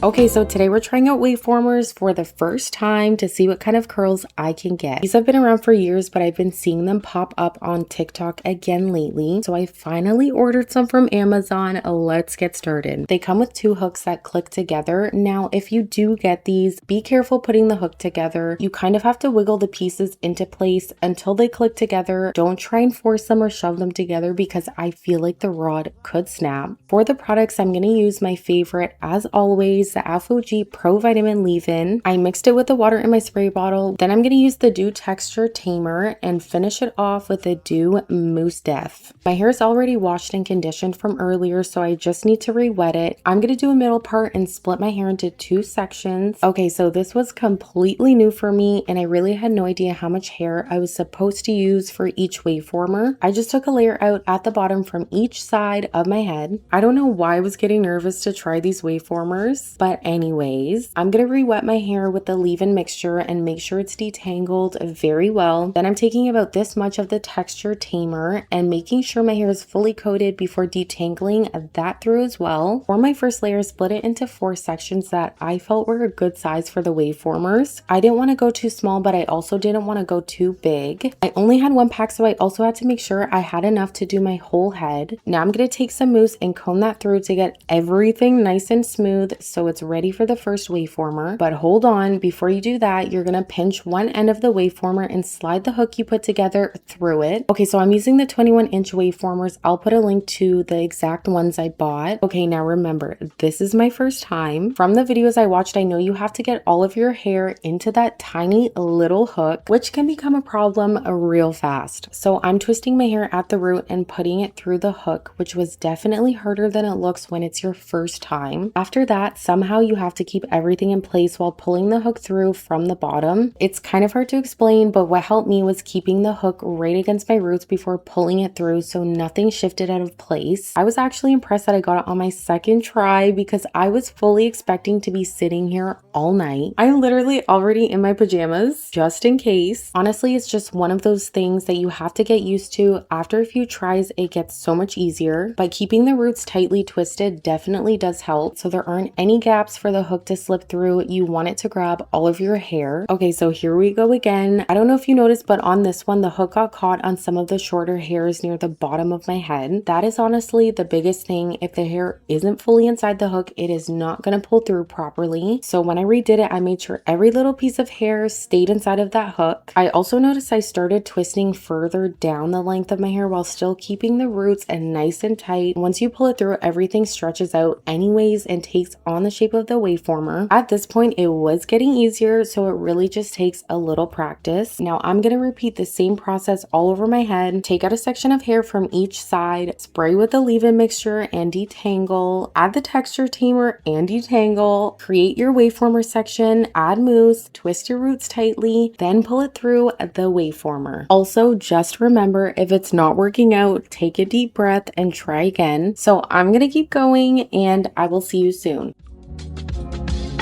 Okay, so today we're trying out wave formers for the first time to see what kind of curls I can get. These have been around for years, but I've been seeing them pop up on TikTok again lately. So I finally ordered some from Amazon. Let's get started. They come with 2 hooks that click together. Now, if you do get these, be careful putting the hook together. You kind of have to wiggle the pieces into place until they click together. Don't try and force them or shove them together because I feel like the rod could snap. For the products, I'm going to use my favorite, as always, the AFOG Pro Vitamin Leave-In. I mixed it with the water in my spray bottle. Then I'm going to use the Doux Texture Tamer and finish it off with the Doux Mousse Def. My hair is already washed and conditioned from earlier, so I just need to re-wet it. I'm going to do a middle part and split my hair into 2 sections. Okay, so this was completely new for me, and I really had no idea how much hair I was supposed to use for each wave former. I just took a layer out at the bottom from each side of my head. I don't know why I was getting nervous to try these wave formers, but anyways, I'm going to re-wet my hair with the leave-in mixture and make sure it's detangled very well. Then I'm taking about this much of the Texture Tamer and making sure my hair is fully coated before detangling that through as well. For my first layer, split it into 4 sections that I felt were a good size for the wave formers. I didn't want to go too small, but I also didn't want to go too big. I only had 1 pack, so I also had to make sure I had enough to do my whole head. Now I'm going to take some mousse and comb that through to get everything nice and smooth so it's ready for the first wave former. But hold on, before you do that, you're going to pinch one end of the wave former and slide the hook you put together through it. Okay, so I'm using the 21-inch wave formers. I'll put a link to the exact ones I bought. Okay, now remember, this is my first time. From the videos I watched, I know you have to get all of your hair into that tiny little hook, which can become a problem real fast. So I'm twisting my hair at the root and putting it through the hook, which was definitely harder than it looks when it's your first time. After that, somehow you have to keep everything in place while pulling the hook through from the bottom. It's kind of hard to explain, but what helped me was keeping the hook right against my roots before pulling it through so nothing shifted out of place. I was actually impressed that I got it on my second try because I was fully expecting to be sitting here all night. I'm literally already in my pajamas just in case. Honestly, it's just one of those things that you have to get used to. After a few tries, it gets so much easier, but keeping the roots tightly twisted definitely does help so there aren't any gaps for the hook to slip through. You want it to grab all of your hair. Okay, so here we go again. I don't know if you noticed, but on this one, the hook got caught on some of the shorter hairs near the bottom of my head. That is honestly the biggest thing. If the hair isn't fully inside the hook, it is not going to pull through properly. So when I redid it, I made sure every little piece of hair stayed inside of that hook. I also noticed I started twisting further down the length of my hair while still keeping the roots and nice and tight. Once you pull it through, everything stretches out anyways and takes on the shape of the wave former. At this point, it was getting easier, so it really just takes a little practice. Now I'm going to repeat the same process all over my head. Take out a section of hair from each side, spray with the leave-in mixture and detangle, add the Texture Tamer and detangle, create your wave former section, add mousse, twist your roots tightly, then pull it through the wave former. Also, just remember, if it's not working out, take a deep breath and try again. So I'm going to keep going and I will see you soon.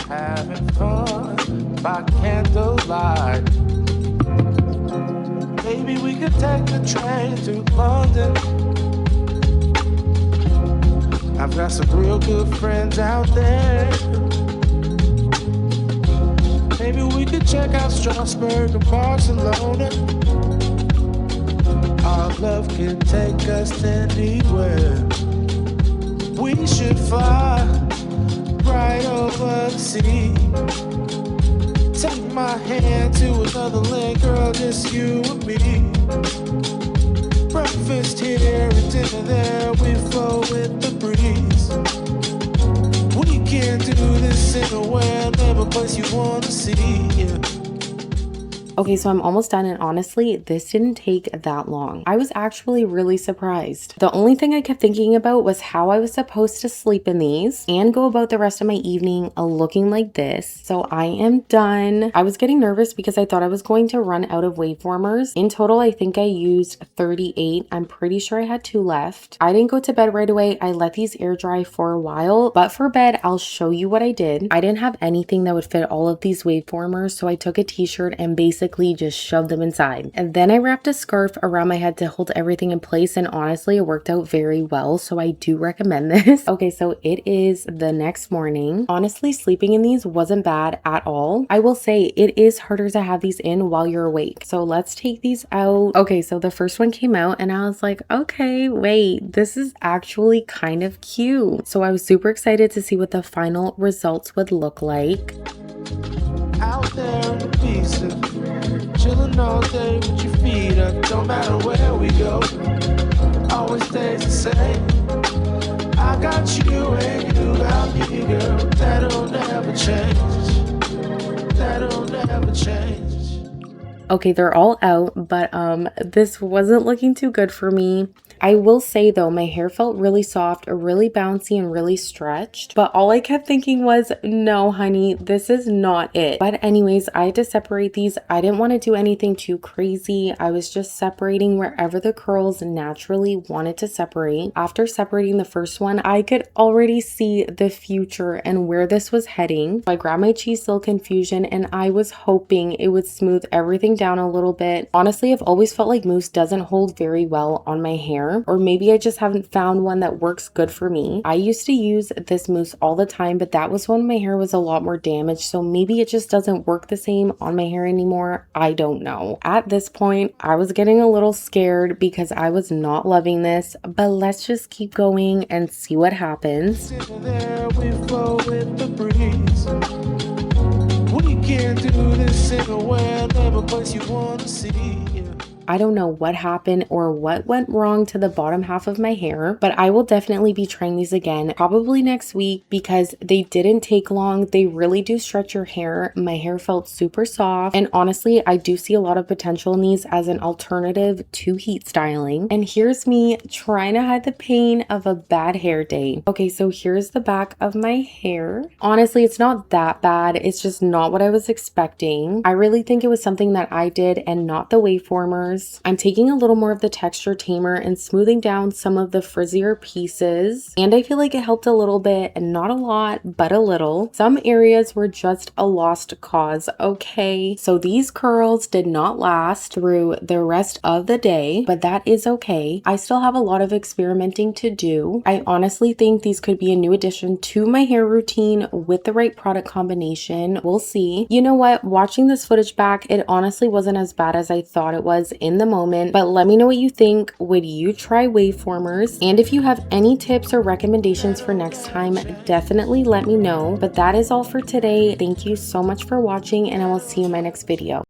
Having fun by candlelight. Maybe we could take the train to London. I've got some real good friends out there. Maybe we could check out Strasbourg and Barcelona. Our love can take us anywhere. We should fly right over the sea. Take my hand to another land, girl, just you and me. Breakfast here and dinner there, we flow with the breeze. We can do this anywhere, never place you wanna see, yeah. Okay, so I'm almost done, and honestly, this didn't take that long. I was actually really surprised. The only thing I kept thinking about was how I was supposed to sleep in these and go about the rest of my evening looking like this. So I am done. I was getting nervous because I thought I was going to run out of wave formers. In total, I think I used 38. I'm pretty sure I had 2 left. I didn't go to bed right away. I let these air dry for a while, but for bed, I'll show you what I did. I didn't have anything that would fit all of these wave formers, so I took a t-shirt and basically quickly just shoved them inside. And then I wrapped a scarf around my head to hold everything in place, and honestly, it worked out very well, so I do recommend this. Okay, so it is the next morning. Honestly, sleeping in these wasn't bad at all. I will say it is harder to have these in while you're awake. So let's take these out. Okay, so the first one came out and I was like, okay, wait, this is actually kind of cute. So I was super excited to see what the final results would look like. Out there in the pizza, chilling all day with your feet up. Don't matter where we go, always stays the same. I got you and you got me, girl. That'll never change. That'll never change. Okay, they're all out, but this wasn't looking too good for me. I will say though, my hair felt really soft, really bouncy, and really stretched, but all I kept thinking was, no honey, this is not it. But anyways, I had to separate these. I didn't want to do anything too crazy. I was just separating wherever the curls naturally wanted to separate. After separating the first one, I could already see the future and where this was heading. So I grabbed my Cheese Silk Infusion and I was hoping it would smooth everything down a little bit. Honestly, I've always felt like mousse doesn't hold very well on my hair, or maybe I just haven't found one that works good for me. I used to use this mousse all the time, but that was when my hair was a lot more damaged, so maybe it just doesn't work the same on my hair anymore. I don't know. At this point, I was getting a little scared because I was not loving this, but let's just keep going and see what happens. There we flow with the breeze. We can't do this anywhere, never place you wanna see. I don't know what happened or what went wrong to the bottom half of my hair, but I will definitely be trying these again, probably next week, because they didn't take long. They really do stretch your hair. My hair felt super soft, and honestly, I do see a lot of potential in these as an alternative to heat styling. And here's me trying to hide the pain of a bad hair day. Okay, so here's the back of my hair. Honestly, it's not that bad. It's just not what I was expecting. I really think it was something that I did and not the waveformers. I'm taking a little more of the texture tamer and smoothing down some of the frizzier pieces, and I feel like it helped a little bit, and not a lot, but a little. Some areas were just a lost cause. Okay, so these curls did not last through the rest of the day, but that is okay. I still have a lot of experimenting to do. I honestly think these could be a new addition to my hair routine with the right product combination. We'll see. You know what? Watching this footage back, it honestly wasn't as bad as I thought it was in the moment, but let me know what you think. Would you try waveformers? And if you have any tips or recommendations for next time, definitely let me know. But that is all for today. Thank you so much for watching, and I will see you in my next video.